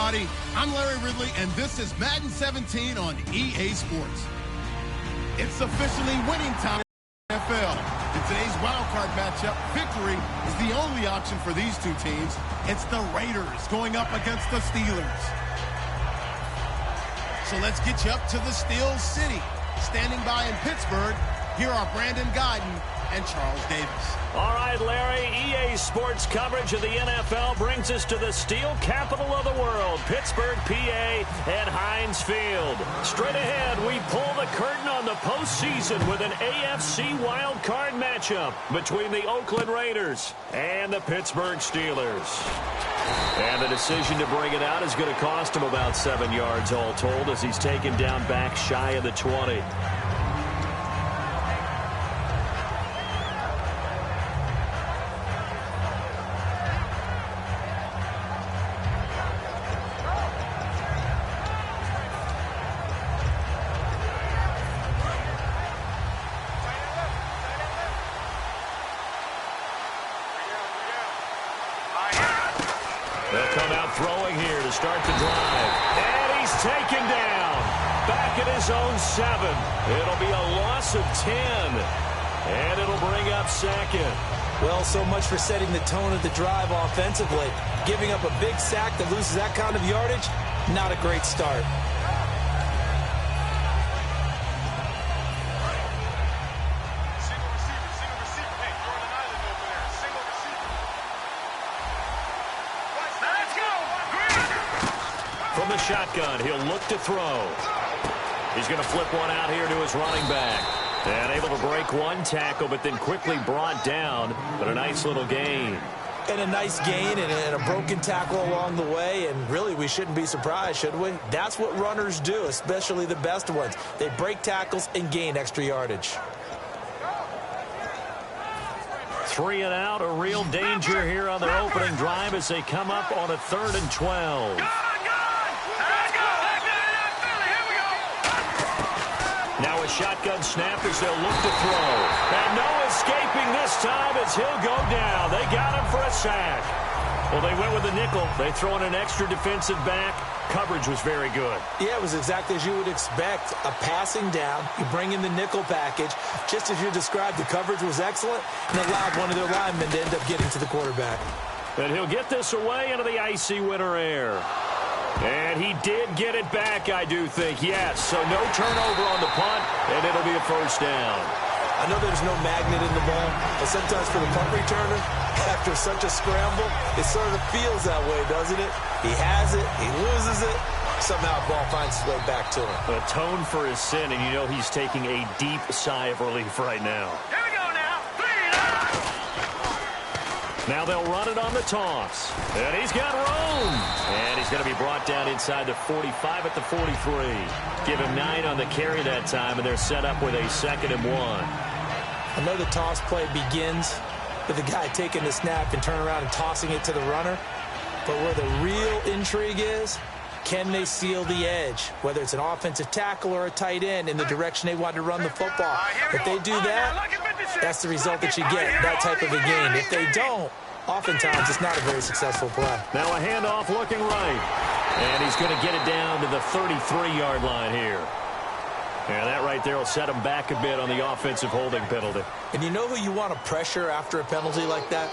everybody. I'm Larry Ridley, and this is Madden 17 on EA Sports. It's officially winning time in the NFL. In today's wildcard matchup, victory is the only option for these two teams. It's the Raiders going up against the Steelers. So let's get you up to the Steel City. Standing by in Pittsburgh, here are Brandon Guyton and Charles Davis. All right, Larry, EA Sports coverage of the NFL brings us to the steel capital of the world, Pittsburgh, PA, at Heinz Field. Straight ahead, we pull the curtain on the postseason with an AFC wildcard matchup between the Oakland Raiders and the Pittsburgh Steelers. And the decision to bring it out is going to cost him about 7 yards all told as he's taken down back shy of the 20. They'll come out throwing here to start the drive. And he's taken down. Back at his own 7. It'll be a loss of 10. And it'll bring up second. Well, so much for setting the tone of the drive offensively. Giving up a big sack that loses that kind of yardage, not a great start. From the shotgun, he'll look to throw. He's going to flip one out here to his running back. And able to break one tackle, but then quickly brought down. But a nice little gain. And a nice gain and a broken tackle along the way. And really, we shouldn't be surprised, should we? That's what runners do, especially the best ones. They break tackles and gain extra yardage. 3 and out, a real danger here on their opening drive as they come up on a 3rd and 12. Now a shotgun snap as they'll look to throw. And no escaping this time as he'll go down. They got him for a sack. Well, they went with the nickel. They throw in an extra defensive back. Coverage was very good. Yeah, it was exactly as you would expect. A passing down. You bring in the nickel package. Just as you described, the coverage was excellent and allowed one of their linemen to end up getting to the quarterback. And he'll get this away into the icy winter air. And he did get it back, I do think, yes. So no turnover on the punt, and it'll be a first down. I know there's no magnet in the ball, but sometimes for the punt returner, after such a scramble, it sort of feels that way, doesn't it? He has it, he loses it, somehow the ball finds its way back to him. A tone for his sin, and you know he's taking a deep sigh of relief right now. Here we go now. 3 and out. Now they'll run it on the toss. And he's got room. And he's going to be brought down inside the 45 at the 43. Give him 9 on the carry that time, and they're set up with a 2nd and 1. I know the toss play begins with the guy taking the snap and turning around and tossing it to the runner. But where the real intrigue is, can they seal the edge? Whether it's an offensive tackle or a tight end in the direction they want to run the football. If they do that, that's the result that you get, that type of a game. If they don't, oftentimes it's not a very successful play. Now a handoff looking right. And he's going to get it down to the 33-yard line here. And that right there will set him back a bit on the offensive holding penalty. And you know who you want to pressure after a penalty like that?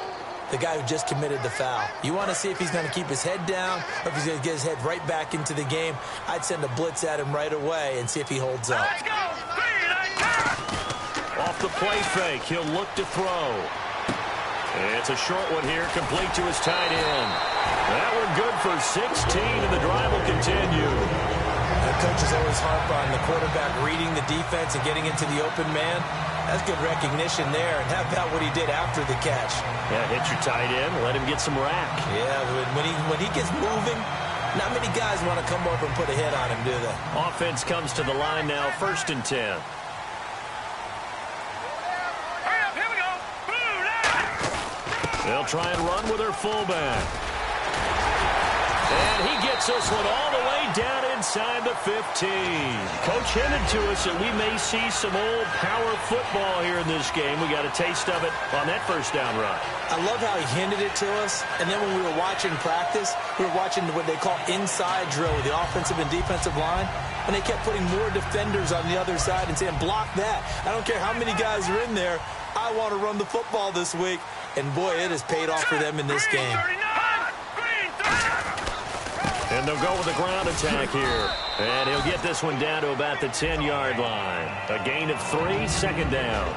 The guy who just committed the foul. You want to see if he's going to keep his head down or if he's going to get his head right back into the game. I'd send a blitz at him right away and see if he holds up. Let's go. 3 and out. Off the play fake, he'll look to throw. It's a short one here, complete to his tight end. That one good for 16, and the drive will continue. The coaches always harp on the quarterback reading the defense and getting into the open man. That's good recognition there. And how about what he did after the catch? Yeah, hit your tight end, let him get some rack. Yeah, when he gets moving, not many guys want to come over and put a hit on him, do they? Offense comes to the line now, 1st and 10. Hurry up. Here we go. Boom. They'll try and run with their fullback. And he gets this one all the way down inside the 15. Coach hinted to us that we may see some old power football here in this game. We got a taste of it on that first down run. I love how he hinted it to us. And then when we were watching practice, we were watching what they call inside drill with the offensive and defensive line. And they kept putting more defenders on the other side and saying, block that. I don't care how many guys are in there. I want to run the football this week. And, boy, it has paid off for them in this game. And they'll go with the ground attack here. And he'll get this one down to about the 10-yard line. A gain of 3, second down.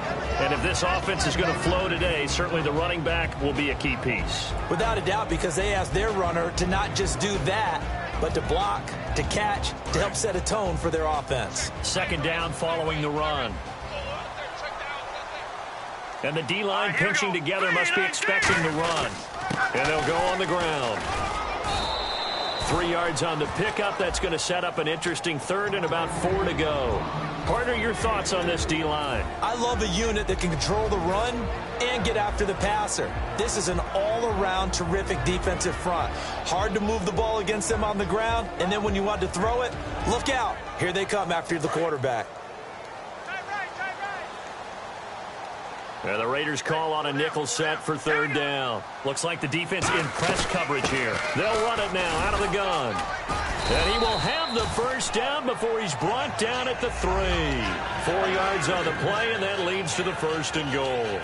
And if this offense is going to flow today, certainly the running back will be a key piece. Without a doubt, because they asked their runner to not just do that, but to block, to catch, to help set a tone for their offense. Second down following the run. And the D-line pinching together must be expecting the run. And they'll go on the ground. 3 yards on the pickup. That's going to set up an interesting third and about 4 to go. Partner, your thoughts on this D-line? I love a unit that can control the run and get after the passer. This is an all-around terrific defensive front. Hard to move the ball against them on the ground, and then when you want to throw it, look out. Here they come after the quarterback. And the Raiders call on a nickel set for third down. Looks like the defense in press coverage here. They'll run it now out of the gun. And he will have the first down before he's brought down at the 3. 4 yards on the play, and that leads to the first and goal.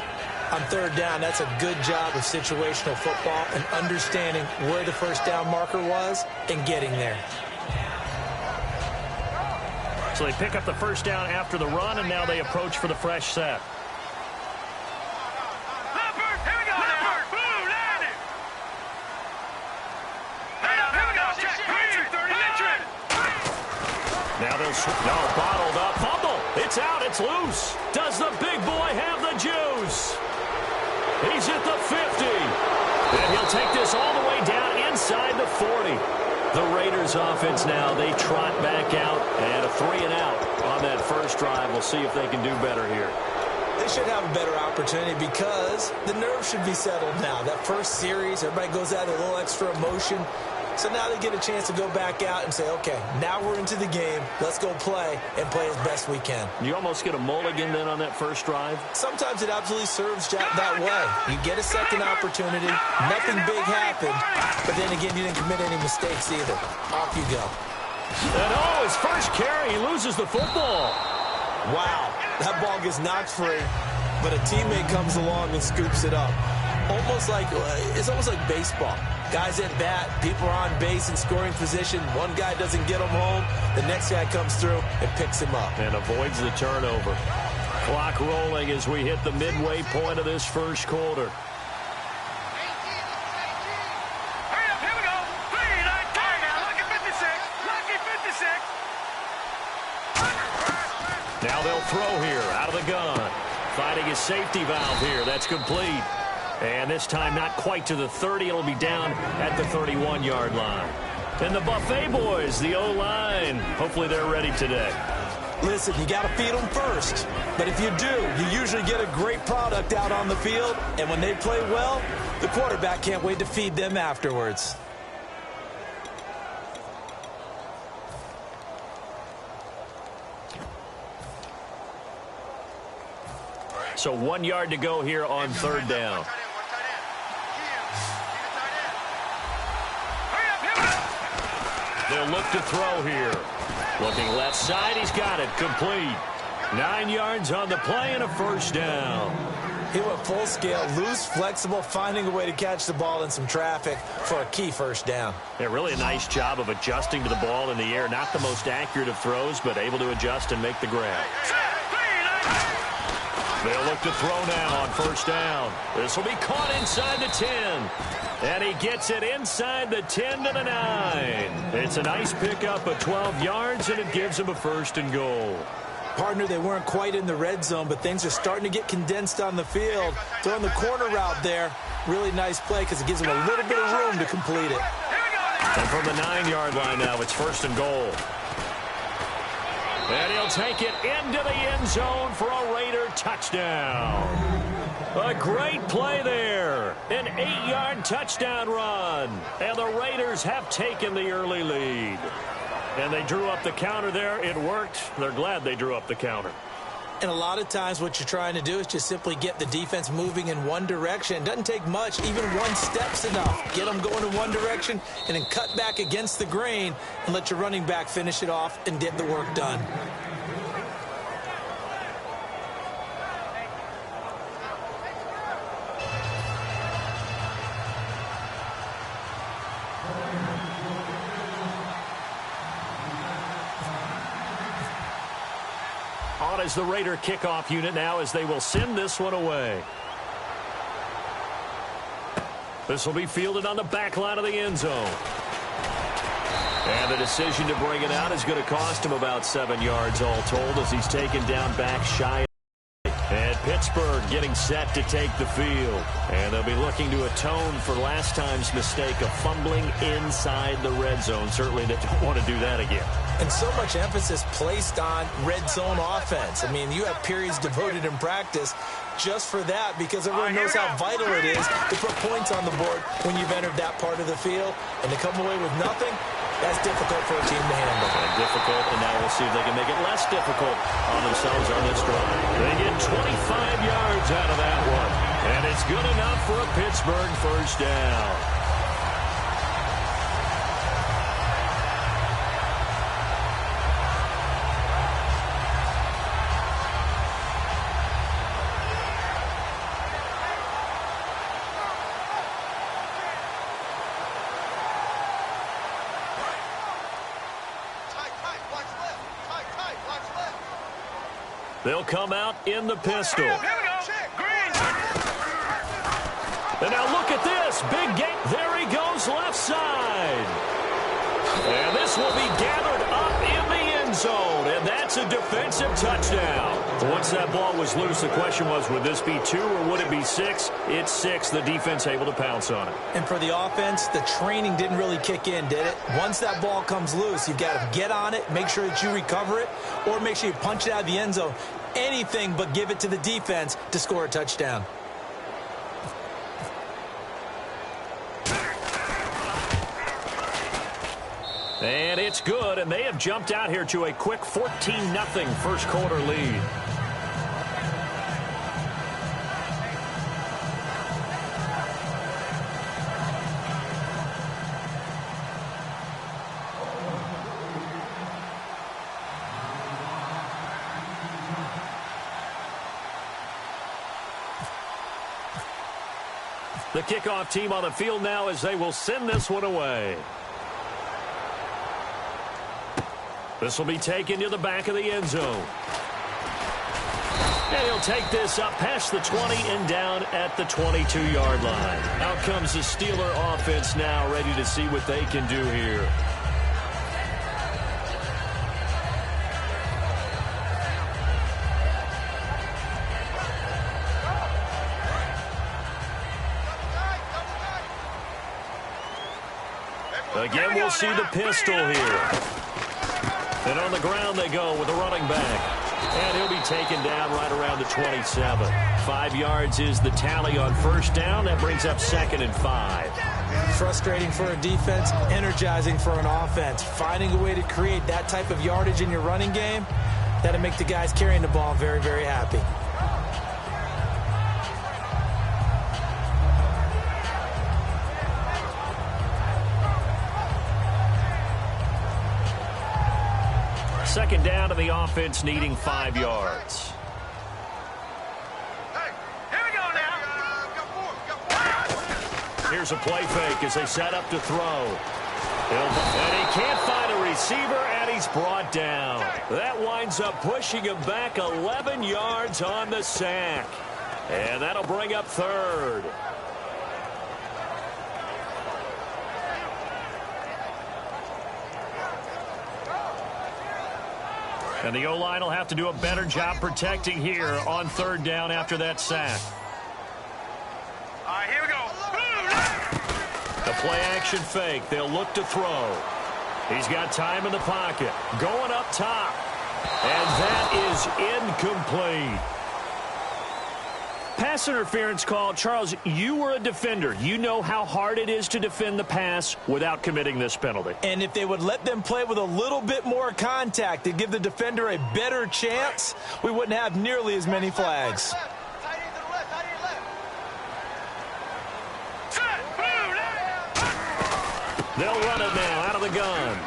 On third down, that's a good job of situational football and understanding where the first down marker was and getting there. So they pick up the first down after the run, and now they approach for the fresh set. Now they'll bottled up. Fumble. It's out. It's loose. Does the big boy have the juice? He's at the 50. And he'll take this all the way down inside the 40. The Raiders offense now, they trot back out. And a 3 and out on that first drive. We'll see if they can do better here. They should have a better opportunity because the nerves should be settled now. That first series, everybody goes out with a little extra emotion. So now they get a chance to go back out and say, okay, now we're into the game. Let's go play and play as best we can. You almost get a mulligan then on that first drive? Sometimes it absolutely serves that way. You get a second opportunity. Nothing big happened. But then again, you didn't commit any mistakes either. Off you go. And his first carry, he loses the football. Wow. That ball gets knocked free, but a teammate comes along and scoops it up. It's almost like baseball. Guys at bat, people are on base in scoring position. One guy doesn't get him home. The next guy comes through and picks him up. And avoids the turnover. Clock rolling as we hit the midway point of this first quarter. Hurry up, here we go. 3, 9, 10. Now look at 56. Lucky 56. Now they'll throw here out of the gun. Finding his safety valve here. That's complete. And this time not quite to the 30. It'll be down at the 31-yard line. And the Buffet boys, the O-line, hopefully they're ready today. Listen, you got to feed them first. But if you do, you usually get a great product out on the field. And when they play well, the quarterback can't wait to feed them afterwards. So 1 yard to go here on third down. They'll look to throw here. Looking left side, he's got it. Complete. 9 yards on the play and a first down. He went full scale, loose, flexible, finding a way to catch the ball in some traffic for a key first down. Yeah, really a nice job of adjusting to the ball in the air. Not the most accurate of throws, but able to adjust and make the grab. They'll look to throw now on first down. This will be caught inside the 10. And he gets it inside the 10 to the 9. It's a nice pickup of 12 yards, and it gives him a first and goal. Partner, they weren't quite in the red zone, but things are starting to get condensed on the field. Throwing the corner route there, really nice play because it gives him a little bit of room to complete it. And from the 9-yard line now, it's first and goal. And he'll take it into the end zone for a Raider touchdown. A great play there. An 8-yard touchdown run. And the Raiders have taken the early lead. And they drew up the counter there. It worked. They're glad they drew up the counter. And a lot of times what you're trying to do is just simply get the defense moving in one direction. It doesn't take much. Even one step's enough. Get them going in one direction and then cut back against the grain and let your running back finish it off and get the work done. On as the Raider kickoff unit now as they will send this one away. This will be fielded on the back line of the end zone. And the decision to bring it out is going to cost him about 7 yards all told as he's taken down back shy. And Pittsburgh getting set to take the field. And they'll be looking to atone for last time's mistake of fumbling inside the red zone. Certainly they don't want to do that again. And so much emphasis placed on red zone offense. I mean, you have periods devoted in practice just for that because everyone knows how vital it is to put points on the board when you've entered that part of the field. And to come away with nothing, that's difficult for a team to handle. Difficult, and now we'll see if they can make it less difficult on themselves on this drive. They get 25 yards out of that one. And it's good enough for a Pittsburgh first down. They'll come out in the pistol. Here we go. Green. And now look at this. Big game. There he goes left side. And this will be gathered up in the end zone. And that's a defensive touchdown. Once that ball was loose, the question was, would this be 2 or would it be 6? It's 6. The defense able to pounce on it. And for the offense, the training didn't really kick in, did it? Once that ball comes loose, you've got to get on it, make sure that you recover it, or make sure you punch it out of the end zone. Anything but give it to the defense to score a touchdown. And it's good, and they have jumped out here to a quick 14-0 first quarter lead. The kickoff team on the field now as they will send this one away. This will be taken to the back of the end zone. And he'll take this up past the 20 and down at the 22-yard line. Out comes the Steeler offense now, ready to see what they can do here. Again, we'll see the pistol here. And on the ground they go with the running back. And he'll be taken down right around the 27. 5 yards is the tally on first down. That brings up 2nd and 5. Frustrating for a defense, energizing for an offense. Finding a way to create that type of yardage in your running game, that'll make the guys carrying the ball very, very happy. Second down to the offense needing 5 yards. Hey, here we go now. Here's a play fake as they set up to throw. And he can't find a receiver, and he's brought down. That winds up pushing him back 11 yards on the sack. And that'll bring up 3rd. And the O-line will have to do a better job protecting here on 3rd down after that sack. All right, here we go. The play-action fake. They'll look to throw. He's got time in the pocket. Going up top. And that is incomplete. Pass interference call. Charles, you were a defender. You know how hard it is to defend the pass without committing this penalty. And if they would let them play with a little bit more contact to give the defender a better chance, we wouldn't have nearly as many flags. They'll run it now out of the gun.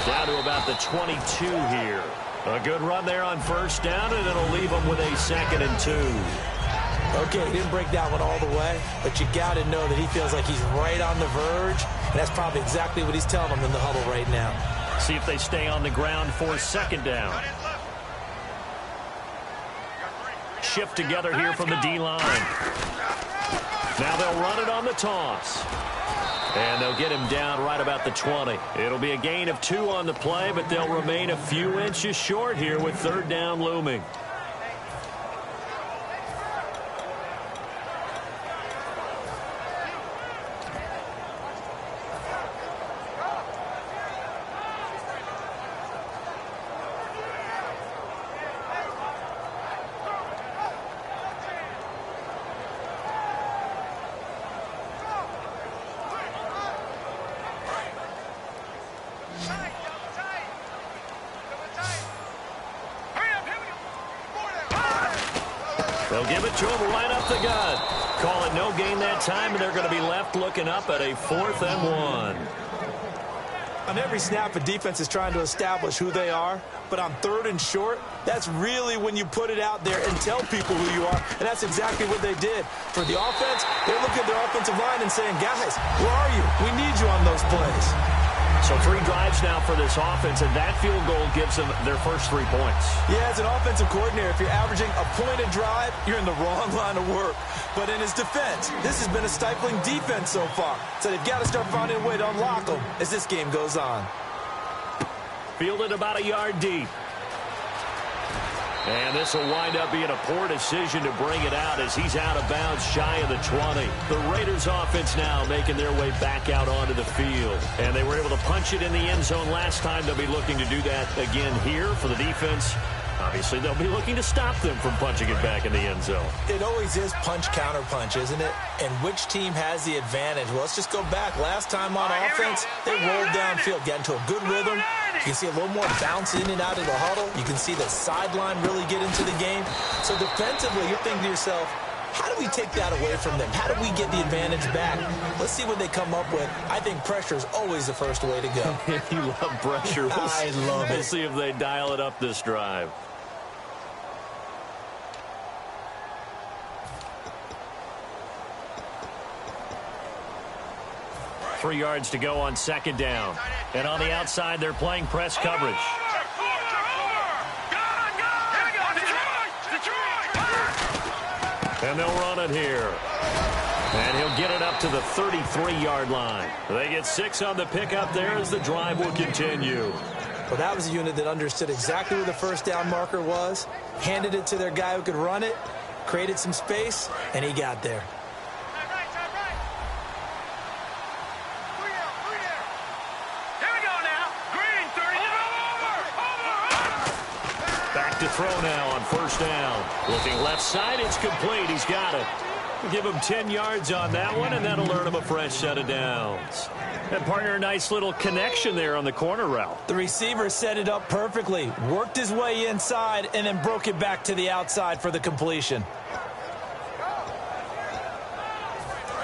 Down to about the 22 here. A good run there on first down, and it'll leave them with a 2nd and 2. Okay, he didn't break that one all the way, but you got to know that he feels like he's right on the verge, and that's probably exactly what he's telling them in the huddle right now. See if they stay on the ground for 2nd down. Shift together here from the D-line. Now they'll run it on the toss. And they'll get him down right about the 20. It'll be a gain of 2 on the play, but they'll remain a few inches short here with 3rd down looming. They'll give it to him right up the gut. Call it no gain that time, and they're going to be left looking up at a 4th and 1. On every snap, a defense is trying to establish who they are, but on 3rd and short, that's really when you put it out there and tell people who you are, and that's exactly what they did. For the offense, they're looking at their offensive line and saying, guys, where are you? We need you on those plays. So 3 drives now for this offense, and that field goal gives them their first 3 points. Yeah, as an offensive coordinator, if you're averaging a point a drive, you're in the wrong line of work. But in his defense, this has been a stifling defense so far. So they've got to start finding a way to unlock them as this game goes on. Fielded about a yard deep. And this will wind up being a poor decision to bring it out as he's out of bounds shy of the 20. The Raiders offense now making their way back out onto the field. And they were able to punch it in the end zone last time. They'll be looking to do that again here for the defense. Obviously, they'll be looking to stop them from punching it back in the end zone. It always is punch-counter-punch, isn't it? And which team has the advantage? Well, let's just go back. Last time on offense, they rolled downfield, got into a good rhythm. You can see a little more bounce in and out of the huddle. You can see the sideline really get into the game. So defensively, you're thinking to yourself, how do we take that away from them? How do we get the advantage back? Let's see what they come up with. I think pressure is always the first way to go. You love pressure. I love it. We'll see if they dial it up this drive. Three yards to go on 2nd down. And on the outside, they're playing press coverage. And they'll run it here. And he'll get it up to the 33-yard line. They get 6 on the pickup there as the drive will continue. Well, that was a unit that understood exactly where the first down marker was, handed it to their guy who could run it, created some space, and he got there. To throw now on first down. Looking left side, it's complete. He's got it. We'll give him 10 yards on that one, and that'll earn him a fresh set of downs. And partner, a nice little connection there on the corner route. The receiver set it up perfectly, worked his way inside, and then broke it back to the outside for the completion.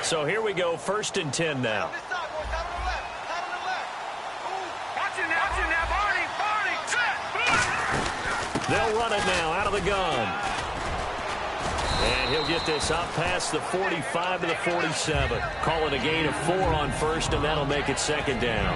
So here we go, 1st and 10 now. They'll run it now out of the gun. And he'll get this up past the 45 to the 47. Call it a gain of 4 on 1st, and that'll make it 2nd down.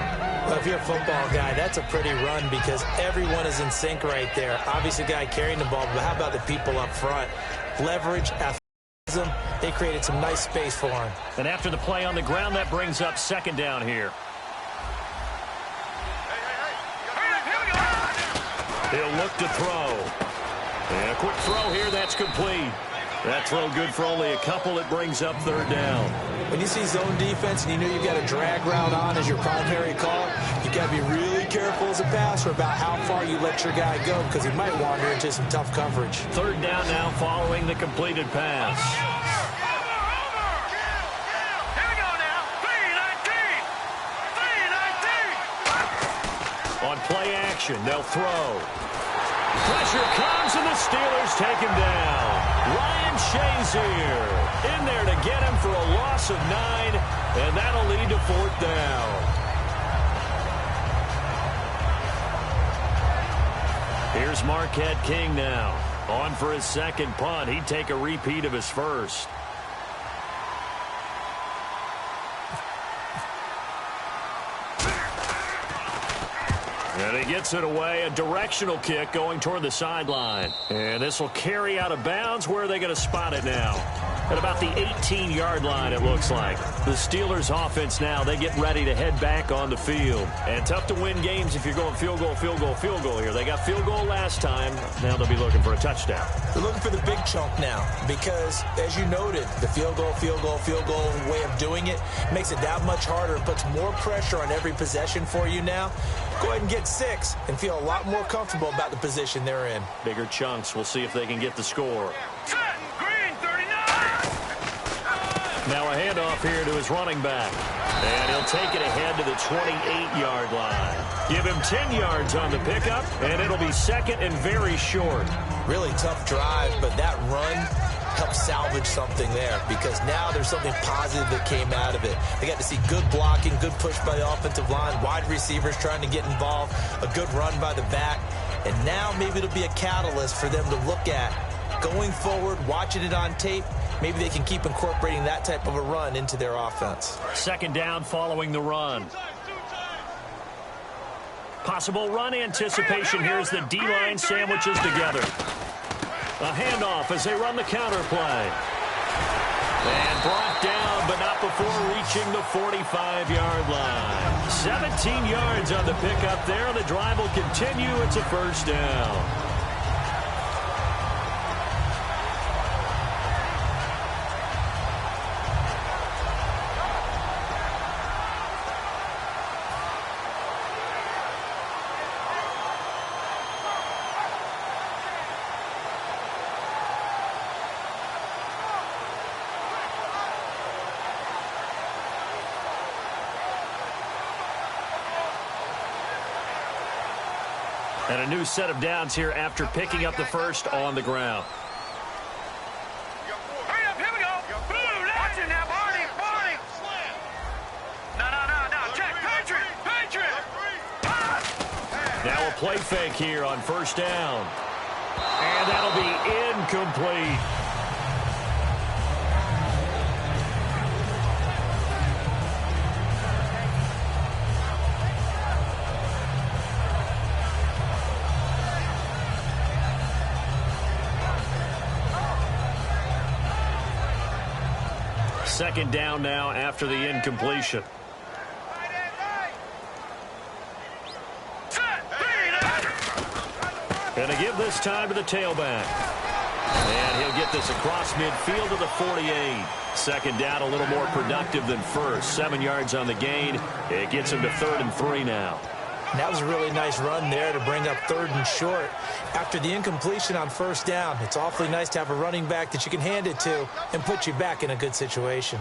Well, if you're a football guy, that's a pretty run because everyone is in sync right there. Obviously, the guy carrying the ball, but how about the people up front? Leverage, athleticism, they created some nice space for him. And after the play on the ground, that brings up 2nd down here. He'll look to throw. And a quick throw here, that's complete. That throw good for only a couple. It brings up 3rd down. When you see zone defense and you know you've got a drag route on as your primary call, you got to be really careful as a passer about how far you let your guy go because he might wander into some tough coverage. Third down now following the completed pass. Here we go now. 3-19. On play action, they'll throw. Pressure comes, and the Steelers take him down. Ryan Shazier in there to get him for a loss of 9, and that'll lead to 4th down. Here's Marquette King now. On for his second punt. He'd take a repeat of his first. And he gets it away, a directional kick going toward the sideline. And this will carry out of bounds. Where are they going to spot it now? At about the 18-yard line, it looks like. The Steelers' offense now, they get ready to head back on the field. And tough to win games if you're going field goal, field goal, field goal here. They got field goal last time. Now they'll be looking for a touchdown. They're looking for the big chunk now because, as you noted, the field goal way of doing it makes it that much harder. It puts more pressure on every possession for you now. Go ahead and get 6 and feel a lot more comfortable about the position they're in. Bigger chunks. We'll see if they can get the score. Set. Green 39. Now a handoff here to his running back. And he'll take it ahead to the 28-yard line. Give him 10 yards on the pickup, and it'll be second and very short. Really tough drive, but that run helped salvage something there because now there's something positive that came out of it. They got to see good blocking, good push by the offensive line, wide receivers trying to get involved, a good run by the back, and now maybe it'll be a catalyst for them to look at going forward, watching it on tape. Maybe they can keep incorporating that type of a run into their offense. Second down following the run. Possible run anticipation. Here's the D-line sandwiches together. A handoff as they run the counter play. And brought down, but not before reaching the 45-yard line. 17 yards on the pickup there. The drive will continue. It's a first down. And a new set of downs here after picking up the first on the ground. Hurry up, here we go. Watch it now, Barney. No. Check, Patriot. Now a play fake here on first down. And that'll be incomplete. Second down now after the incompletion. Going to give this time to the tailback. And he'll get this across midfield to the 48. Second down a little more productive than first. 7 yards on the gain. It gets him to 3rd and 3 now. And that was a really nice run there to bring up 3rd and short. After the incompletion on first down, it's awfully nice to have a running back that you can hand it to and put you back in a good situation.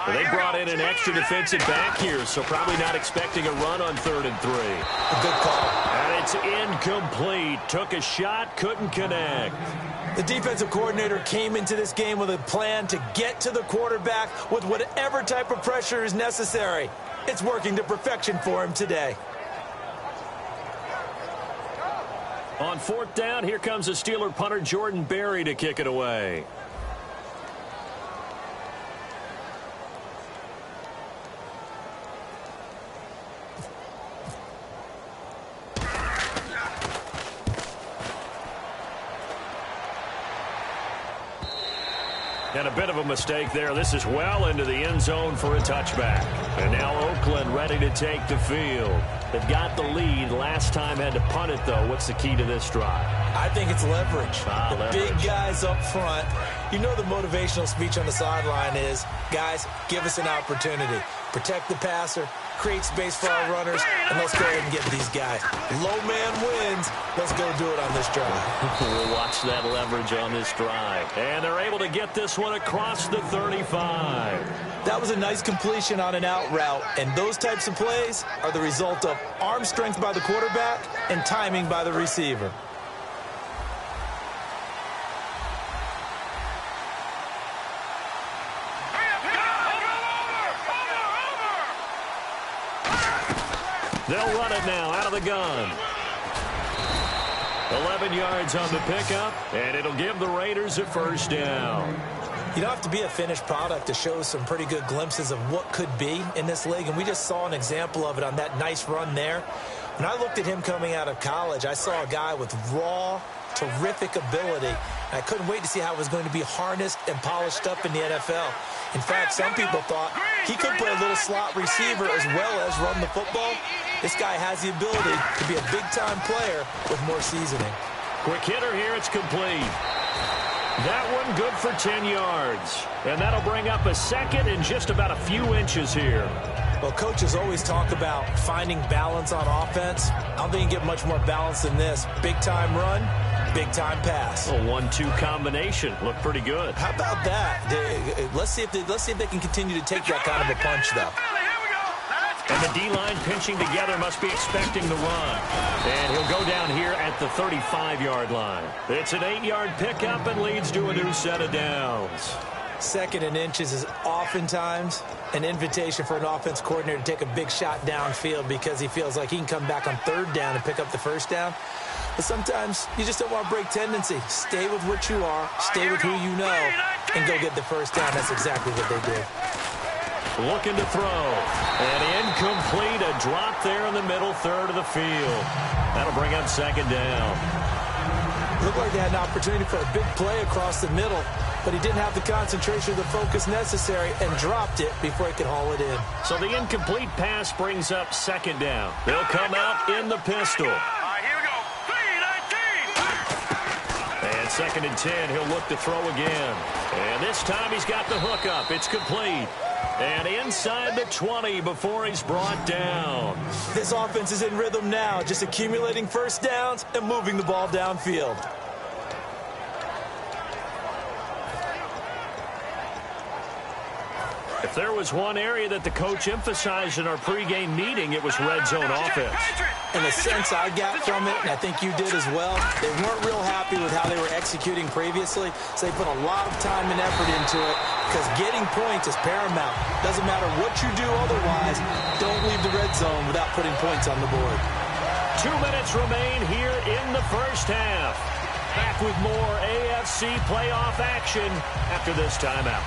Well, they brought in an extra defensive back here, so probably not expecting a run on 3rd and 3. A good call. And it's incomplete. Took a shot, couldn't connect. The defensive coordinator came into this game with a plan to get to the quarterback with whatever type of pressure is necessary. It's working to perfection for him today. On 4th down, here comes the Steeler punter Jordan Berry to kick it away. And a bit of a mistake there. This is well into the end zone for a touchback. And now Oakland ready to take the field. They've got the lead. Last time had to punt it, though. What's the key to this drive? I think it's leverage. Leverage. Big guys up front. You know the motivational speech on the sideline is, guys, give us an opportunity. Protect the passer, create space for our runners, and let's go ahead and get these guys. Low man wins. Let's go do it on this drive. We'll watch that leverage on this drive. And they're able to get this one across the 35. That was a nice completion on an out route, and those types of plays are the result of arm strength by the quarterback and timing by the receiver. They'll run it now out of the gun. 11 yards on the pickup, and it'll give the Raiders a first down. You don't have to be a finished product to show some pretty good glimpses of what could be in this league, and we just saw an example of it on that nice run there. When I looked at him coming out of college, I saw a guy with raw, terrific ability. I couldn't wait to see how it was going to be harnessed and polished up in the NFL. In fact, some people thought he could play a little slot receiver as well as run the football. This guy has the ability to be a big-time player with more seasoning. Quick hitter here, it's complete. That one good for 10 yards. And that'll bring up a second in just about a few inches here. Well, coaches always talk about finding balance on offense. I don't think you get much more balance than this. Big-time run, big-time pass. A 1-2 combination. Looked pretty good. How about that? Let's see if they can continue to take that kind of a punch, though. And the D-line pinching together must be expecting the run. And he'll go down here at the 35-yard line. It's an 8-yard pickup and leads to a new set of downs. Second and inches is oftentimes an invitation for an offense coordinator to take a big shot downfield because he feels like he can come back on third down and pick up the first down. But sometimes you just don't want to break tendency. Stay with what you are, stay with who you know, and go get the first down. That's exactly what they did. Looking to throw. And incomplete. A drop there in the middle third of the field. That'll bring up second down. Looked like they had an opportunity for a big play across the middle, but he didn't have the concentration or the focus necessary and dropped it before he could haul it in. So the incomplete pass brings up second down. They'll come out in the pistol. Here we go. 3-19. And second and 10, he'll look to throw again. And this time he's got the hook up. It's complete. And inside the 20 before he's brought down. This offense is in rhythm now, just accumulating first downs and moving the ball downfield. If there was one area that the coach emphasized in our pregame meeting, it was red zone offense. And the sense I got from it, and I think you did as well, they weren't real happy with how they were executing previously, so they put a lot of time and effort into it because getting points is paramount. Doesn't matter what you do otherwise, don't leave the red zone without putting points on the board. 2 minutes remain here in the first half. Back with more AFC playoff action after this timeout.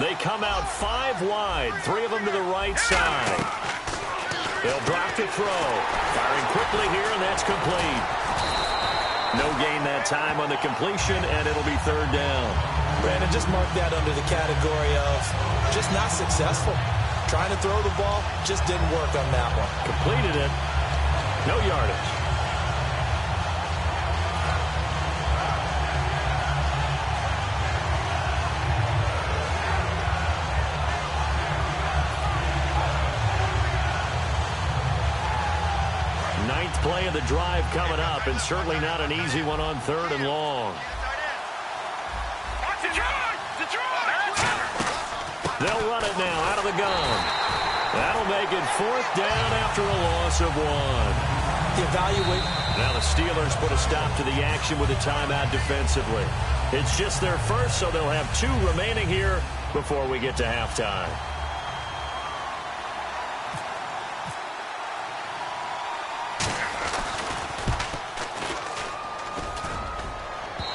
They come out 5 wide, 3 of them to the right side. They'll drop to throw. Firing quickly here, and that's complete. No gain that time on the completion, and it'll be third down. Brandon, just mark that under the category of just not successful. Trying to throw the ball just didn't work on that one. Completed it. No yardage. Ninth play of the drive coming up, and certainly not an easy one on 3rd and long. They'll run it now out of the gun. That'll make it 4th down after a loss of 1. Evaluate. Now the Steelers put a stop to the action with a timeout defensively. It's just their first, so they'll have 2 remaining here before we get to halftime.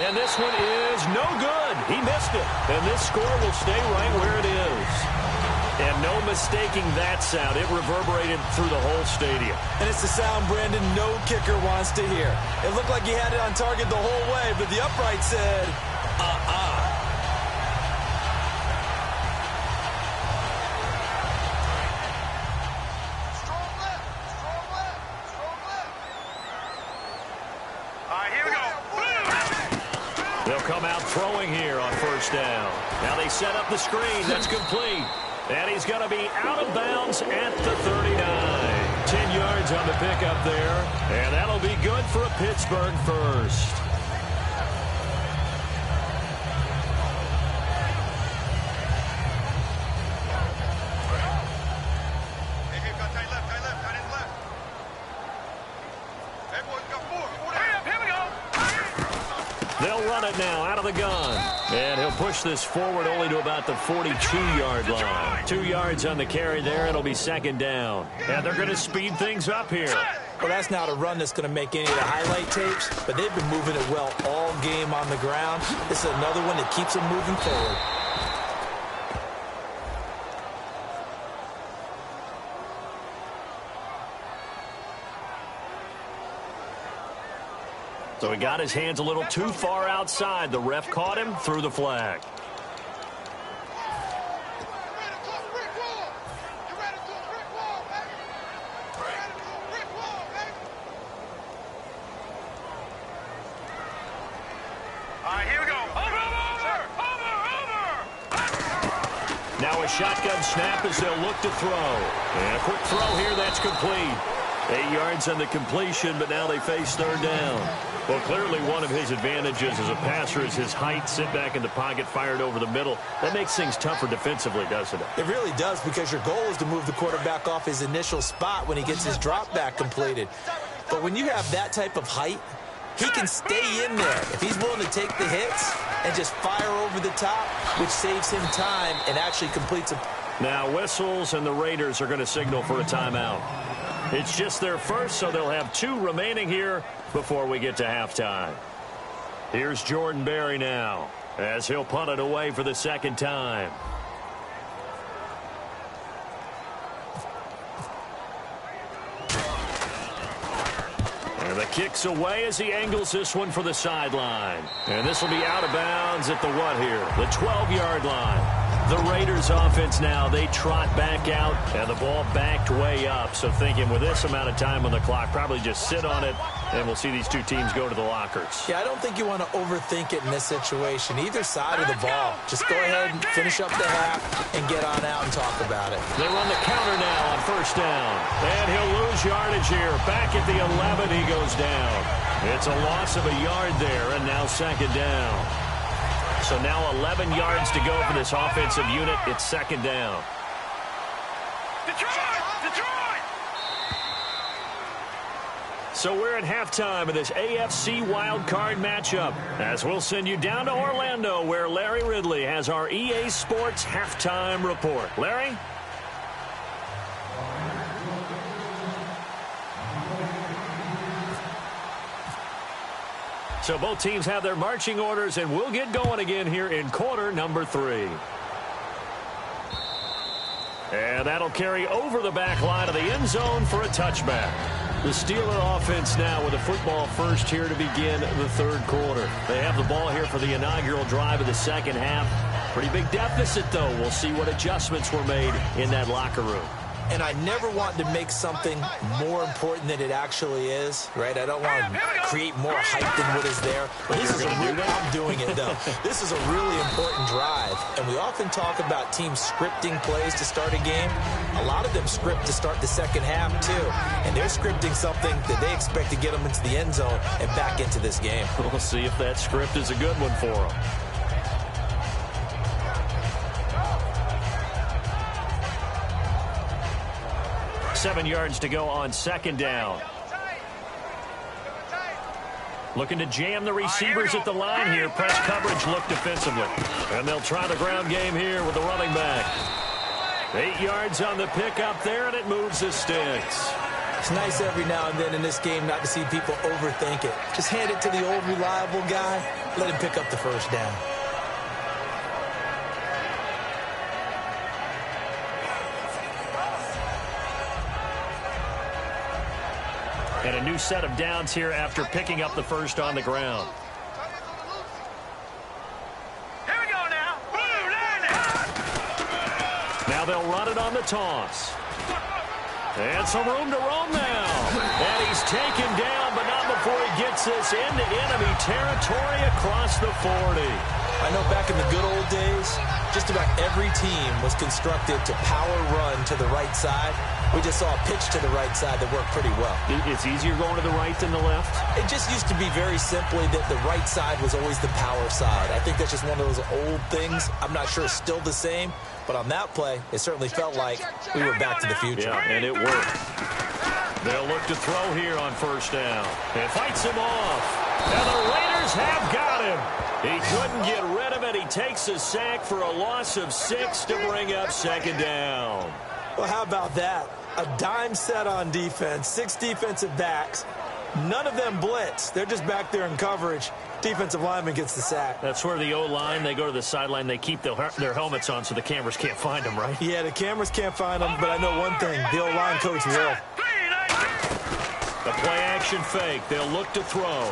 And this one is no good. He missed it. And this score will stay right where it is. And no mistaking that sound. It reverberated through the whole stadium. And it's the sound, Brandon, no kicker wants to hear. It looked like he had it on target the whole way, but the upright said, Strong left. Strong left. Strong left. All right, here we go. They'll come out throwing here on 1st down. Now they set up the screen. That's complete. And he's going to be out of bounds at the 39. 10 yards on the pickup there. And that'll be good for a Pittsburgh first. Hey, got tight left, tight left, tight end left. Hey, boys, got 4. Hurry up, here we go. They'll run it now out of the gun. And he'll push this forward only to about the 42-yard line. 2 yards on the carry there. It'll be 2nd down. And they're going to speed things up here. well, that's not a run that's going to make any of the highlight tapes, but they've been moving it well all game on the ground. This is another one that keeps them moving forward. So he got his hands a little too far outside. The ref caught him, threw the flag. Now a shotgun snap as they'll look to throw. And a quick throw here, that's complete. 8 yards on the completion, but now they face third down. Well, clearly one of his advantages as a passer is his height. Sit back in the pocket, fired over the middle. That makes things tougher defensively, doesn't it? It really does, because your goal is to move the quarterback off his initial spot when he gets his drop back completed. But when you have that type of height, he can stay in there if he's willing to take the hits and just fire over the top, which saves him time and actually completes a... Now whistles, and the Raiders are going to signal for a timeout. It's just their first, so they'll have 2 remaining here before we get to halftime. Here's Jordan Berry now as he'll punt it away for the second time. And the kick's away as he angles this one for the sideline. And this will be out of bounds at the what here? The 12-yard line. The Raiders offense now, they trot back out, and the ball backed way up. So thinking with this amount of time on the clock, probably just sit on it, and we'll see these 2 teams go to the lockers. Yeah, I don't think you want to overthink it in this situation. Either side of the ball. Just go ahead and finish up the half and get on out and talk about it. They run the counter now on first down. And he'll lose yardage here. Back at the 11, he goes down. It's a loss of a yard there, and now second down. So now 11 yards to go for this offensive unit. It's second down. Detroit! So we're at halftime of this AFC wildcard matchup, as we'll send you down to Orlando, where Larry Ridley has our EA Sports halftime report. Larry? So both teams have their marching orders, and we'll get going again here in quarter number 3. And that'll carry over the back line of the end zone for a touchback. The Steeler offense now with a football first here to begin the third quarter. They have the ball here for the inaugural drive of the second half. Pretty big deficit, though. We'll see what adjustments were made in that locker room. And I never want to make something more important than it actually is, right? I don't want to create more hype than what is there. But this is I'm doing it, though. This is a really important drive. And we often talk about teams scripting plays to start a game. A lot of them script to start the second half, too. And they're scripting something that they expect to get them into the end zone and back into this game. We'll see if that script is a good one for them. Seven yards to go on second down. Looking to jam the receivers at the line here. Press coverage look defensively. And they'll try the ground game here with the running back. 8 yards on the pickup there, and it moves the sticks. It's nice every now and then in this game not to see people overthink it. Just hand it to the old reliable guy. Let him pick up the first down. And a new set of downs here after picking up the first on the ground. Here we go now. Now they'll run it on the toss. And some room to roam now. And he's taken down, but not before he gets this into enemy territory across the 40. I know back in the good old days, just about every team was constructed to power run to the right side. We just saw a pitch to the right side that worked pretty well. It's easier going to the right than the left? It just used to be very simply that the right side was always the power side. I think that's just one of those old things. I'm not sure it's still the same, but on that play, it certainly felt like we were back to the future. Yeah, and it worked. They'll look to throw here on first down. It fights him off. And the Raiders have got him. He couldn't get rid of it. He takes a sack for a loss of 6 to bring up second down. Well, how about that? A dime set on defense, 6 defensive backs. None of them blitz. They're just back there in coverage. Defensive lineman gets the sack. That's where the O-line, they go to the sideline, they keep their helmets on so the cameras can't find them, right? Yeah, the cameras can't find them, but I know one thing. The O-line coach will. The play-action fake. They'll look to throw.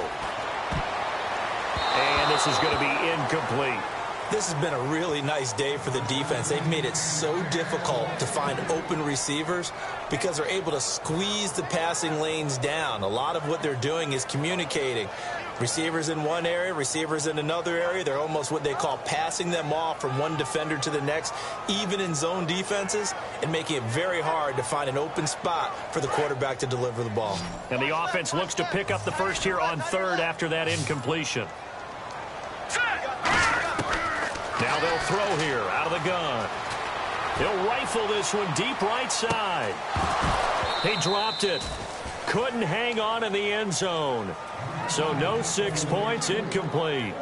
And this is going to be incomplete. This has been a really nice day for the defense. They've made it so difficult to find open receivers because they're able to squeeze the passing lanes down. A lot of what they're doing is communicating. Receivers in one area, receivers in another area. They're almost what they call passing them off from one defender to the next, even in zone defenses, and making it very hard to find an open spot for the quarterback to deliver the ball. And the offense looks to pick up the first here on third after that incompletion. Now they'll throw here out of the gun. He'll rifle this one deep right side. He dropped it. Couldn't hang on in the end zone. So no 6 points, incomplete.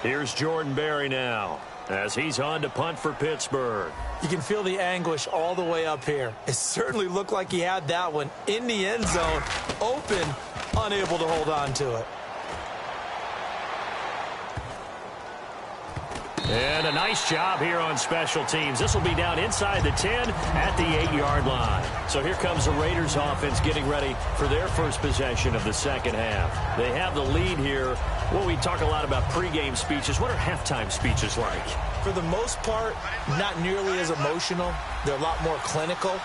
Here's Jordan Berry now as he's on to punt for Pittsburgh. You can feel the anguish all the way up here. It certainly looked like he had that one in the end zone, open, unable to hold on to it. And a nice job here on special teams. This will be down inside the 10 at the 8-yard line. So here comes the Raiders offense getting ready for their first possession of the second half. They have the lead here. Well, we talk a lot about pregame speeches. What are halftime speeches like? For the most part, not nearly as emotional. They're a lot more clinical.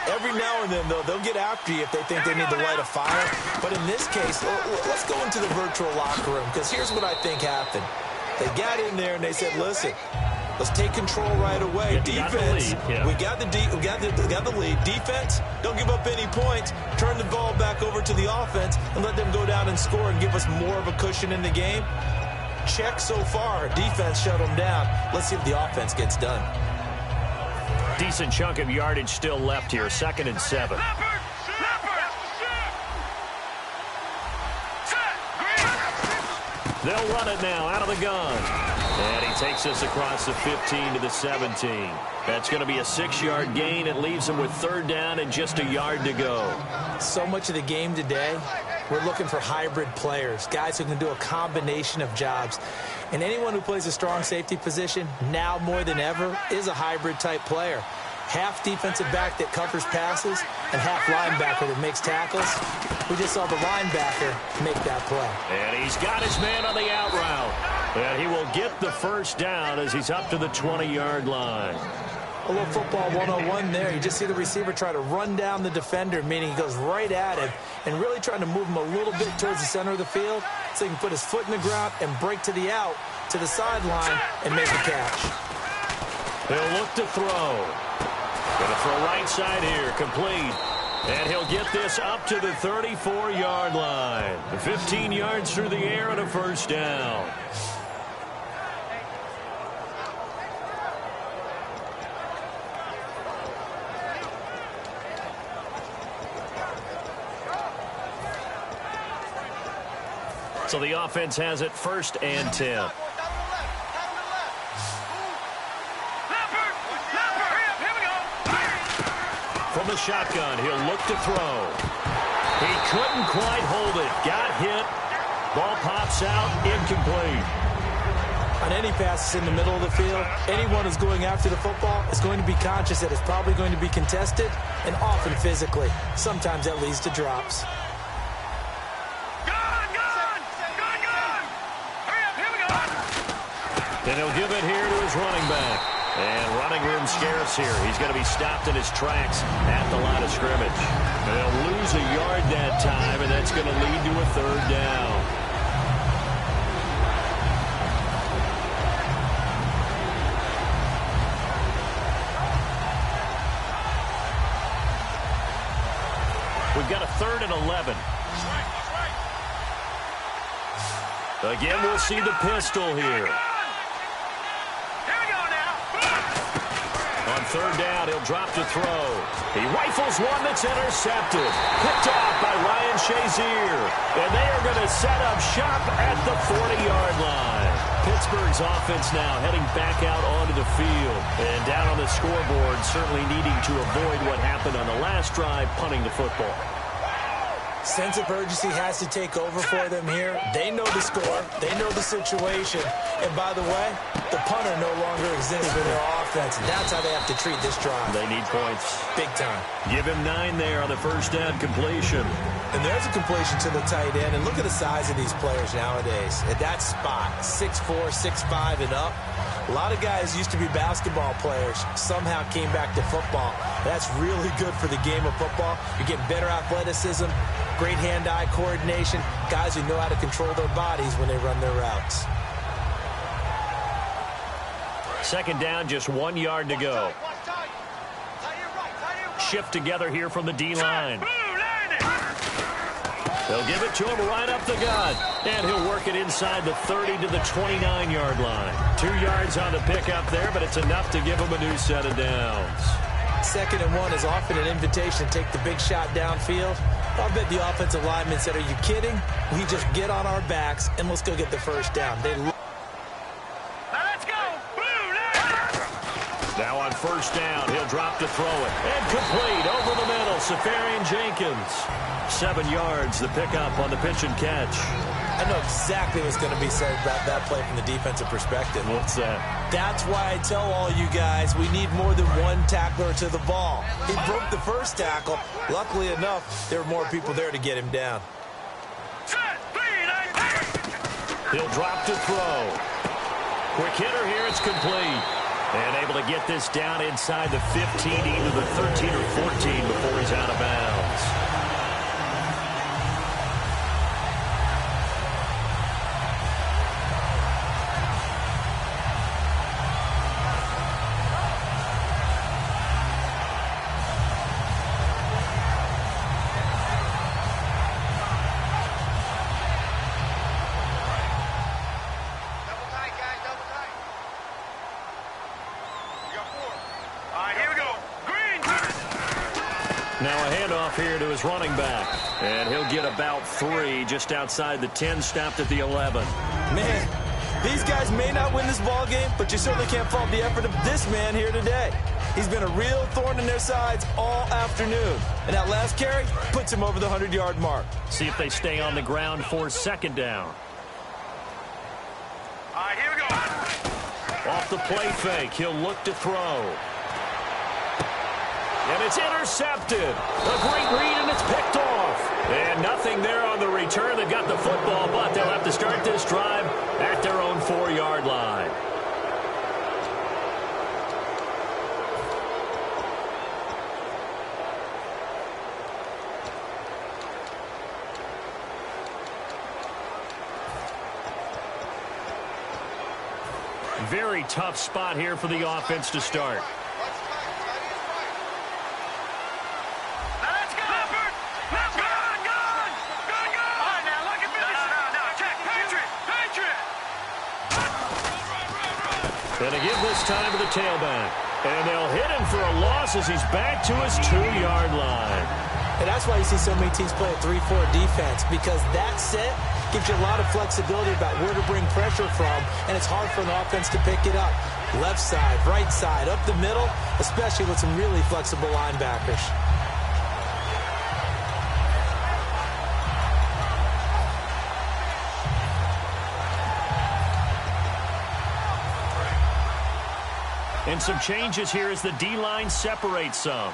Every now and then, though, they'll get after you if they think they need to light a fire. But in this case, let's go into the virtual locker room, because here's what I think happened. They got in there and they said, listen, let's take control right away. Defense, we got the lead. Defense, don't give up any points. Turn the ball back over to the offense and let them go down and score and give us more of a cushion in the game. Check so far. Defense shut them down. Let's see if the offense gets done. Decent chunk of yardage still left here. 2nd and 7. They'll run it now out of the gun. And he takes us across the 15 to the 17. That's going to be a 6-yard gain. It leaves him with 3rd down and just a yard to go. So much of the game today, we're looking for hybrid players, guys who can do a combination of jobs. And anyone who plays a strong safety position, now more than ever, is a hybrid type player. Half defensive back that covers passes and half linebacker that makes tackles. We just saw the linebacker make that play. And he's got his man on the out route. And he will get the first down as he's up to the 20-yard line. A little football 101 there. You just see the receiver try to run down the defender, meaning he goes right at him and really trying to move him a little bit towards the center of the field so he can put his foot in the ground and break to the out, to the sideline, and make a catch. He'll look to throw. Going to throw right side here, complete. And he'll get this up to the 34-yard line. 15 yards through the air and a first down. So the offense has it 1st and 10. From the shotgun, he'll look to throw. He couldn't quite hold it. Got hit. Ball pops out, incomplete. On any passes in the middle of the field, anyone who's going after the football is going to be conscious that it's probably going to be contested and often physically. Sometimes that leads to drops. Then he'll give it here to his running back. And running room scarce here. He's going to be stopped in his tracks at the line of scrimmage. They'll lose a yard that time, and that's going to lead to a 3rd down. We've got a 3rd and 11. Again, we'll see the pistol here. On 3rd down, he'll drop to throw. He rifles one that's intercepted. Picked off by Ryan Shazier. And they are going to set up shop at the 40-yard line. Pittsburgh's offense now heading back out onto the field. And down on the scoreboard, certainly needing to avoid what happened on the last drive, punting the football. Sense of urgency has to take over for them here. They know the score. They know the situation. And by the way, the punter no longer exists for their offense. And that's how they have to treat this drive. They need points. Big time. Give him 9 there on the 1st down completion. And there's a completion to the tight end. And look at the size of these players nowadays. At that spot, 6'4", 6'5", and up. A lot of guys used to be basketball players. Somehow came back to football. That's really good for the game of football. You're getting better athleticism, great hand-eye coordination, guys who know how to control their bodies when they run their routes. 2nd down, just 1 yard to go. Shift together here from the D-line. They'll give it to him right up the gut. And he'll work it inside the 30 to the 29-yard line. 2 yards on the pickup there, but it's enough to give him a new set of downs. 2nd and 1 is often an invitation to take the big shot downfield. I'll bet the offensive lineman said, are you kidding? We just get on our backs and let's go get the 1st down. Now on 1st down, he'll drop to throw it. And complete over the middle, Safarian Jenkins. 7 yards, the pickup on the pitch and catch. I know exactly what's going to be said about that play from the defensive perspective. What's that? That's why I tell all you guys we need more than one tackler to the ball. He broke the 1st tackle. Luckily enough, there were more people there to get him down. He'll drop to throw. Quick hitter here, it's complete. And able to get this down inside the 15, either the 13 or 14 before he's out of bounds. Now a handoff here to his running back. And he'll get about 3 just outside the 10, stopped at the 11. Man, these guys may not win this ball game, but you certainly can't fault the effort of this man here today. He's been a real thorn in their sides all afternoon. And that last carry puts him over the 100-yard mark. See if they stay on the ground for 2nd down. All right, here we go. Off the play fake, he'll look to throw. And it's intercepted. A great read, and it's picked off. And nothing there on the return. They've got the football, but they'll have to start this drive at their own 4-yard line. Very tough spot here for the offense to start. Going to give this time to the tailback. And they'll hit him for a loss as he's back to his 2-yard line. And that's why you see so many teams play a 3-4 defense, because that set gives you a lot of flexibility about where to bring pressure from, and it's hard for an offense to pick it up. Left side, right side, up the middle, especially with some really flexible linebackers. And some changes here as the D-line separates some.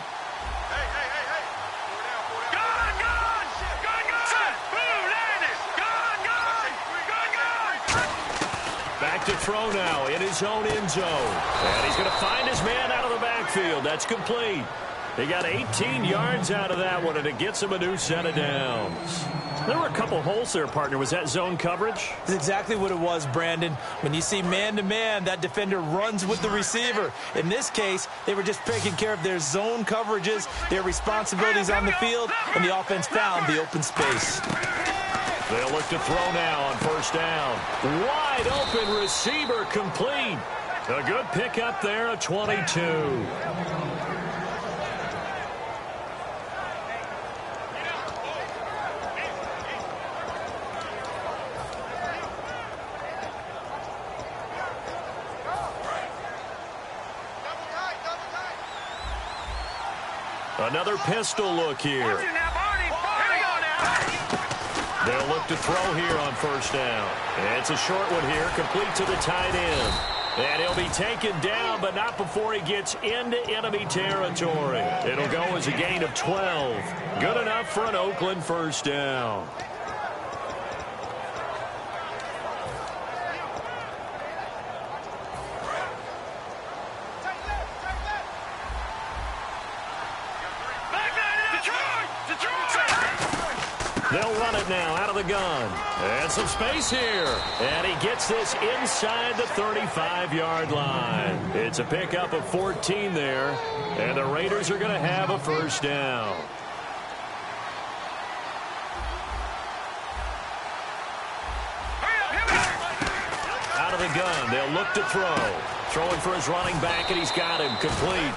Back to throw now in his own end zone. And he's going to find his man out of the backfield. That's complete. He got 18 yards out of that one, and it gets him a new set of downs. There were a couple holes there, partner. Was that zone coverage? That's exactly what it was, Brandon. When you see man-to-man, that defender runs with the receiver. In this case, they were just taking care of their zone coverages, their responsibilities on the field, and the offense found the open space. They'll look to throw now on first down. Wide open receiver complete. A good pickup there, a 22. Another pistol look here. They'll look to throw here on first down. And it's a short one here, complete to the tight end. And he'll be taken down, but not before he gets into enemy territory. It'll go as a gain of 12. Good enough for an Oakland first down. They'll run it now out of the gun. And some space here. And he gets this inside the 35-yard line. It's a pickup of 14 there. And the Raiders are going to have a first down. Out of the gun. They'll look to throw. Throwing for his running back, and he's got him complete.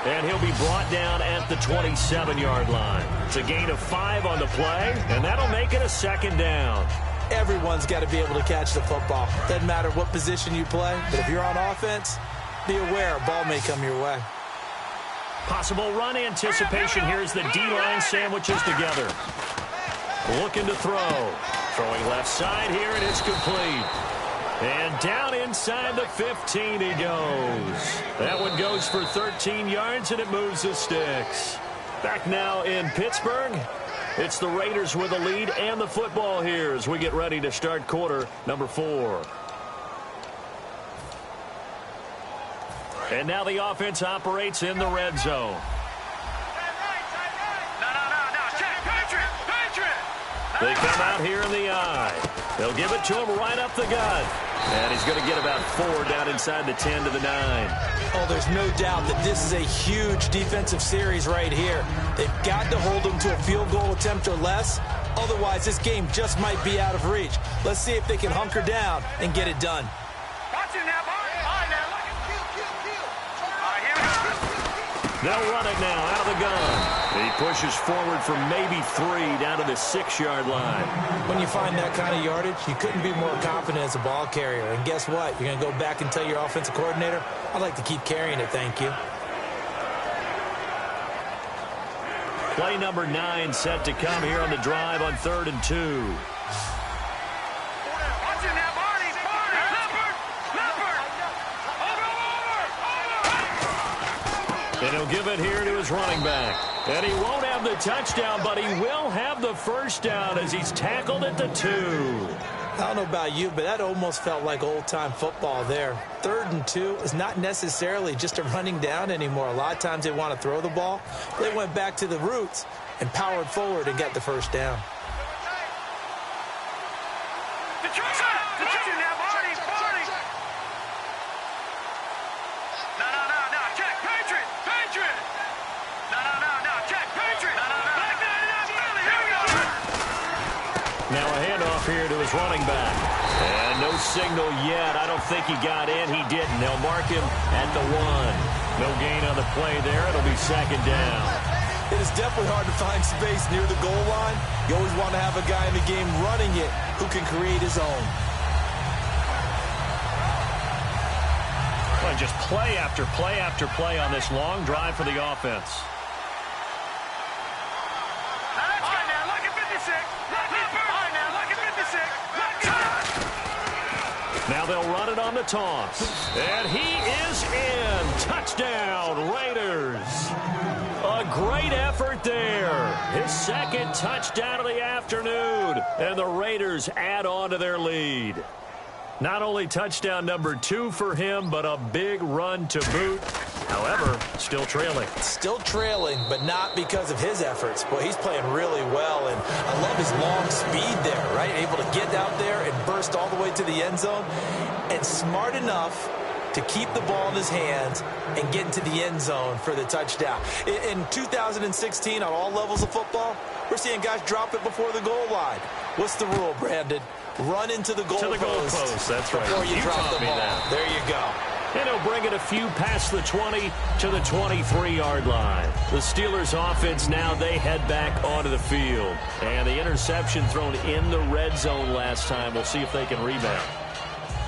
And he'll be brought down at the 27-yard line. It's a gain of 5 on the play, and that'll make it a second down. Everyone's got to be able to catch the football. Doesn't matter what position you play, but if you're on offense, be aware a ball may come your way. Possible run anticipation here as the D-line sandwiches together. Looking to throw. Throwing left side here, and it's complete. And down inside the 15 he goes. That one goes for 13 yards, and it moves the sticks. Back now in Pittsburgh. It's the Raiders with the lead and the football here as we get ready to start quarter number 4. And now the offense operates in the red zone. They come out here in the eye. They'll give it to him right up the gut. And he's going to get about 4 down inside the 10 to the 9. Oh, there's no doubt that this is a huge defensive series right here. They've got to hold them to a field goal attempt or less. Otherwise, this game just might be out of reach. Let's see if they can hunker down and get it done. They'll run it now out of the gun. He pushes forward for maybe 3 down to the 6-yard line. When you find that kind of yardage, you couldn't be more confident as a ball carrier. And guess what? You're going to go back and tell your offensive coordinator, I'd like to keep carrying it, thank you. Play number 9 set to come here on the drive on 3rd and 2. And he'll give it here to his running back. And he won't have the touchdown, but he will have the first down as he's tackled at the 2. I don't know about you, but that almost felt like old-time football there. 3rd and 2 is not necessarily just a running down anymore. A lot of times they want to throw the ball. They went back to the roots and powered forward and got the first down. Now a handoff here to his running back. And no signal yet. I don't think he got in. He didn't. They'll mark him at the 1. No gain on the play there. It'll be 2nd down. It is definitely hard to find space near the goal line. You always want to have a guy in the game running it who can create his own. Well, just play after play after play on this long drive for the offense. Now they'll run it on the toss. And he is in. Touchdown, Raiders. A great effort there. His 2nd touchdown of the afternoon. And the Raiders add on to their lead. Not only touchdown number 2 for him, but a big run to boot. However, still trailing. Still trailing, but not because of his efforts. Boy, he's playing really well, and I love his long speed there, right? Able to get out there and burst all the way to the end zone, and smart enough to keep the ball in his hands and get into the end zone for the touchdown. In 2016, on all levels of football, we're seeing guys drop it before the goal line. What's the rule, Brandon? Run into the goal post. That's right. Before you drop the ball. There you go. And he'll bring it a few past the 20 to the 23-yard line. The Steelers offense now, they head back onto the field. And the interception thrown in the red zone last time. We'll see if they can rebound.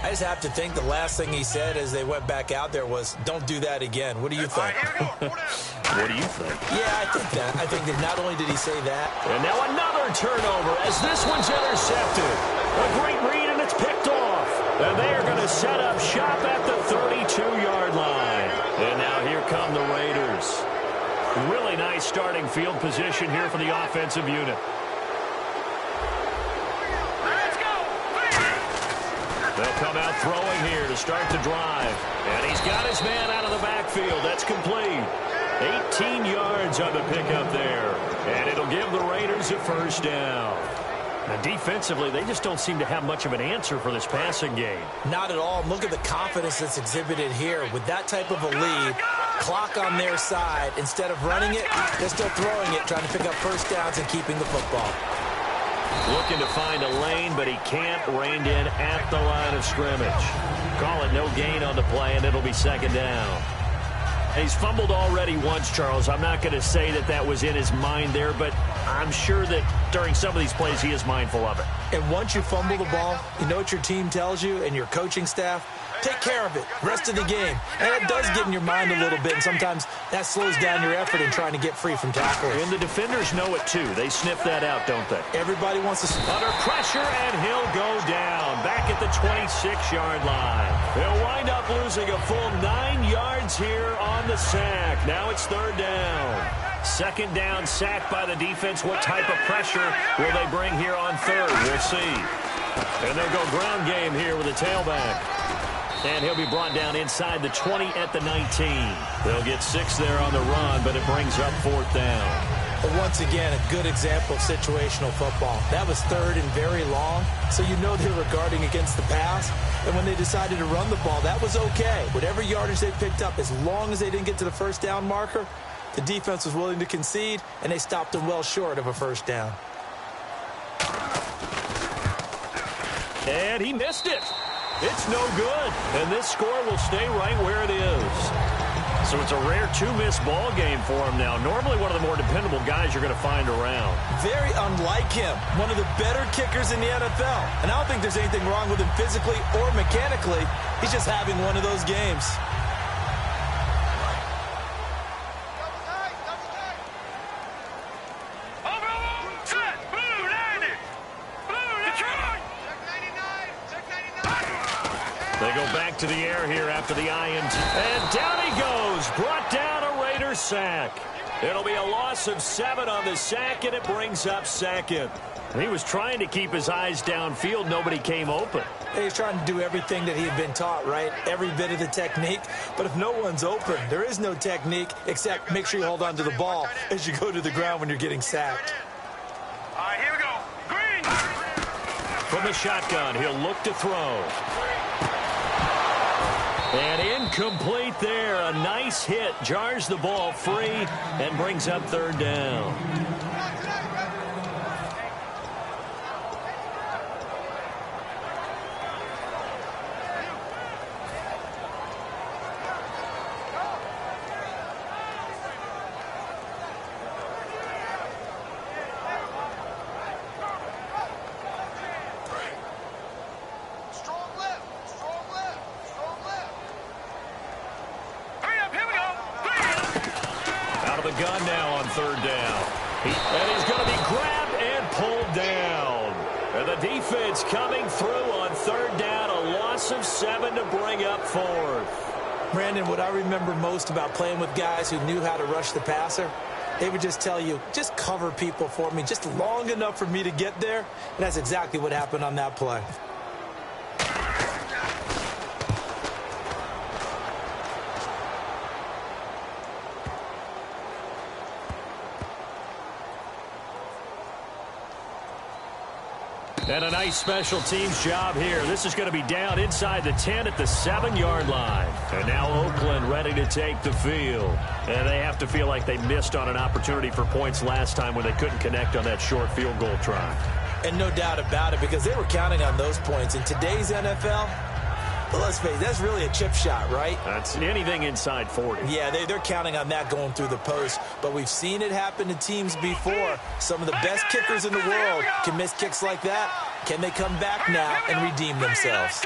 I just have to think the last thing he said as they went back out there was, don't do that again. What do you think? What do you think? Yeah, I think that. I think that not only did he say that. And now another turnover as this one's intercepted. A great read, and it's picked off. And they are going to set up shop at the 32-yard line. And now here come the Raiders. Really nice starting field position here for the offensive unit. They'll come out throwing here to start the drive. And he's got his man out of the backfield. That's complete. 18 yards on the pickup there. And it'll give the Raiders a first down. Now, defensively, they just don't seem to have much of an answer for this passing game. Not at all. Look at the confidence that's exhibited here. With that type of a lead, clock on their side, instead of running it, they're still throwing it, trying to pick up first downs and keeping the football. Looking to find a lane, but he can't. Reined in at the line of scrimmage. Call it no gain on the play, and it'll be 2nd down. He's fumbled already once, Charles. I'm not going to say that that was in his mind there, but I'm sure that during some of these plays he is mindful of it. And once you fumble the ball, you know what your team tells you and your coaching staff? Take care of it rest of the game. And it does get in your mind a little bit, and sometimes that slows down your effort in trying to get free from tackles. And the defenders know it, too. They sniff that out, don't they? Everybody wants to... Under pressure, and he'll go down. Back at the 26-yard line. They'll wind up losing a full 9 yards here on the sack. Now it's 3rd down. 2nd down, sack by the defense. What type of pressure will they bring here on 3rd? We'll see. And they'll go ground game here with a tailback. And he'll be brought down inside the 20 at the 19. They'll get 6 there on the run, but it brings up 4th down. But once again, a good example of situational football. That was 3rd and very long, so you know they were guarding against the pass. And when they decided to run the ball, that was okay. Whatever yardage they picked up, as long as they didn't get to the first down marker, the defense was willing to concede, and they stopped them well short of a first down. And he missed it. It's no good. And this score will stay right where it is. So it's a rare 2-miss ball game for him now. Normally one of the more dependable guys you're going to find around. Very unlike him. One of the better kickers in the NFL. And I don't think there's anything wrong with him physically or mechanically. He's just having one of those games. They go back to the air here after the INT. And down he goes. Brought down a Raider minor sack. It'll be a loss of 7 on the sack, and it brings up second. He was trying to keep his eyes downfield. Nobody came open. He's trying to do everything that he had been taught, right? Every bit of the technique. But if no one's open, there is no technique except make sure you hold on to the ball as you go to the ground when you're getting sacked. All right, here we go. Green. From the shotgun, he'll look to throw. And incomplete there. A nice hit. Jars the ball free and brings up third down. Gun now on third down. And he's going to be grabbed and pulled down. And the defense coming through on third down. A loss of 7 to bring up fourth. Brandon, what I remember most about playing with guys who knew how to rush the passer, they would just tell you, just cover people for me, just long enough for me to get there. And that's exactly what happened on that play. And a nice special teams job here. This is going to be down inside the 10 at the 7-yard line. And now Oakland ready to take the field. And they have to feel like they missed on an opportunity for points last time when they couldn't connect on that short field goal try. And no doubt about it, because they were counting on those points. In today's NFL, well, let's face it, that's really a chip shot, right? That's anything inside 40. Yeah, they're counting on that going through the post. But we've seen it happen to teams before. Some of the best kickers in the world can miss kicks like that. Can they come back now and redeem themselves?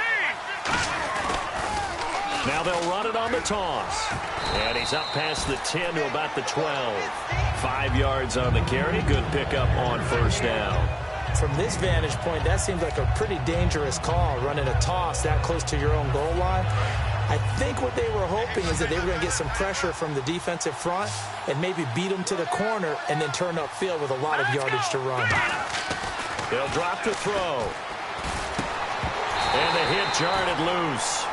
Now they'll run it on the toss. And he's up past the 10 to about the 12. 5 yards on the carry. Good pickup on first down. From this vantage point, that seems like a pretty dangerous call, running a toss that close to your own goal line. I think what they were hoping is that they were going to get some pressure from the defensive front and maybe beat them to the corner and then turn upfield with a lot of yardage to run. They'll drop to throw. And the hit jarred it loose.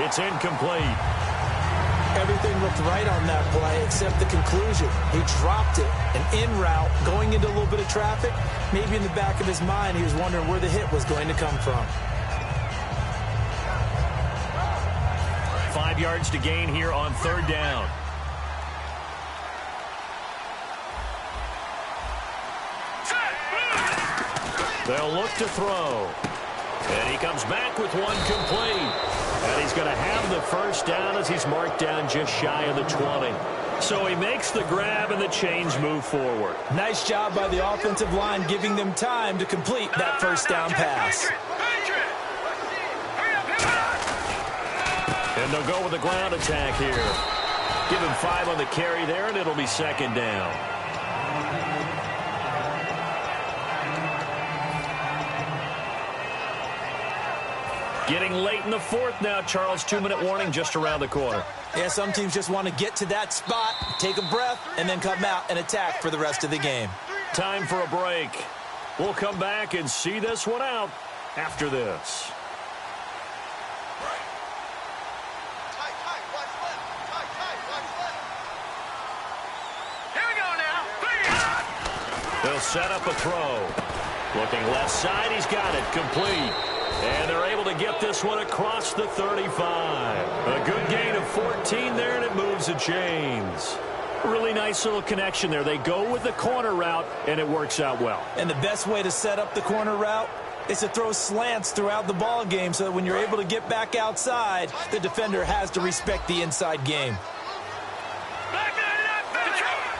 It's incomplete. Everything looked right on that play except the conclusion. He dropped it, an in route, going into a little bit of traffic. Maybe in the back of his mind, he was wondering where the hit was going to come from. 5 yards to gain here on third down. They'll look to throw. And he comes back with one complete. And he's going to have the first down as he's marked down just shy of the 20. So he makes the grab and the chains move forward. Nice job by the offensive line giving them time to complete that first down pass. And they'll go with the ground attack here. Give him 5 on the carry there, and it'll be second down. Getting late in the fourth now, Charles. 2-minute warning just around the corner. Yeah, some teams just want to get to that spot, take a breath, and then come out and attack for the rest of the game. Time for a break. We'll come back and see this one out after this. Here we go now. They'll set up a throw. Looking left side, he's got it. Complete. And they're able to get this one across the 35. A good gain of 14 there, and it moves the chains. Really nice little connection there. They go with the corner route, and it works out well. And the best way to set up the corner route is to throw slants throughout the ball game so that when you're able to get back outside, the defender has to respect the inside game.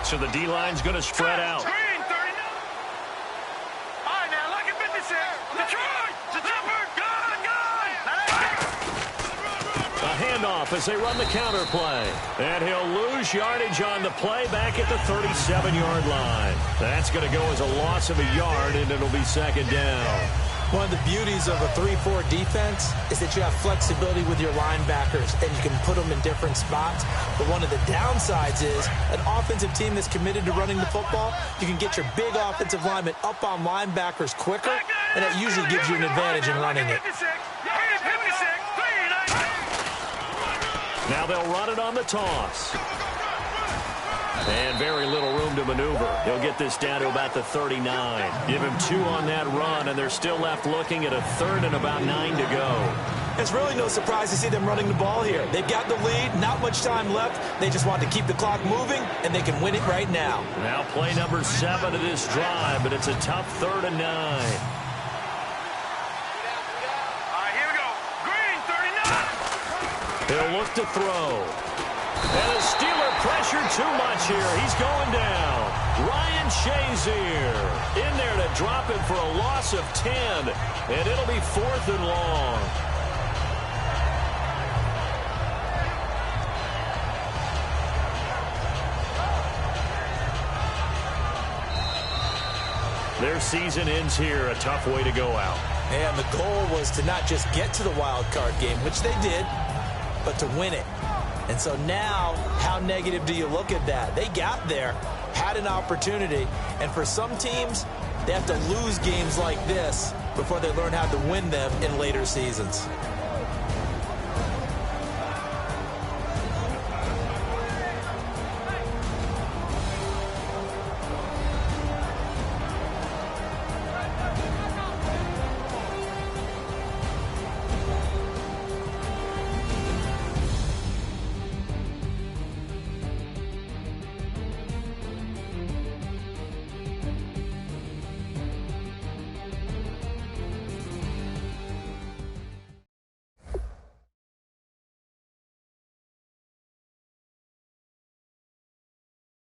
So the D-line's going to spread out. Handoff as they run the counter play. And he'll lose yardage on the play back at the 37-yard line. That's going to go as a loss of a yard, and it'll be second down. One of the beauties of a 3-4 defense is that you have flexibility with your linebackers, and you can put them in different spots. But one of the downsides is an offensive team that's committed to running the football, you can get your big offensive linemen up on linebackers quicker, and that usually gives you an advantage in running it. Now they'll run it on the toss. And very little room to maneuver. He'll get this down to about the 39. Give him 2 on that run, and they're still left looking at a 3rd and about 9 to go. It's really no surprise to see them running the ball here. They've got the lead, not much time left. They just want to keep the clock moving, and they can win it right now. Now play number 7 of this drive, but it's a tough 3rd and 9. All right, here we go. Green, 39. He'll look to throw. And the Steeler pressure too much here. He's going down. Ryan Shazier in there to drop him for a loss of 10. And it'll be 4th and long. Their season ends here. A tough way to go out. And the goal was to not just get to the wild card game, which they did, but to win it. And so now, how negative do you look at that? They got there, had an opportunity, and for some teams, they have to lose games like this before they learn how to win them in later seasons.